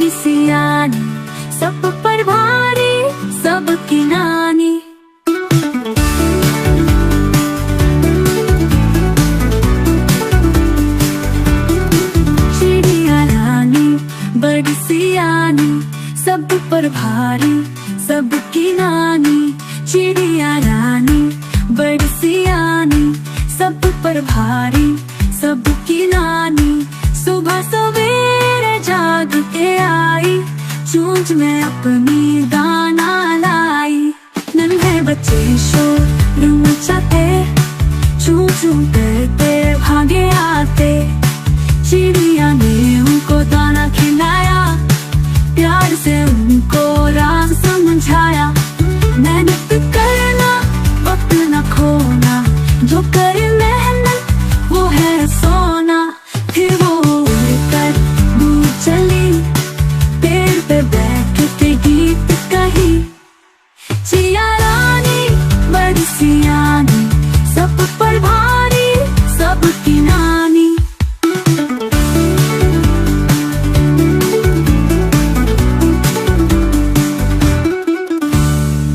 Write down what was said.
बड़ी सियानी, सब पर भारी, सबकी नानी। चिड़िया रानी बड़ी सियानी, सब पर भारी, सबकी नानी। चिड़िया रानी बड़ी सियानी, सब पर भारी, सबकी नानी। सुबह सवेरे जाग के आई, चूंच में अपनी दाना लाई। नन्हे बच्चे शोर मचाते, चू चू करते भागे आते। चिड़िया ने उनको दाना खिलाया, प्यार से उनको राज समझाया। मेहनत करना, वक्त न खोना, जो करे मेहनत वो है सो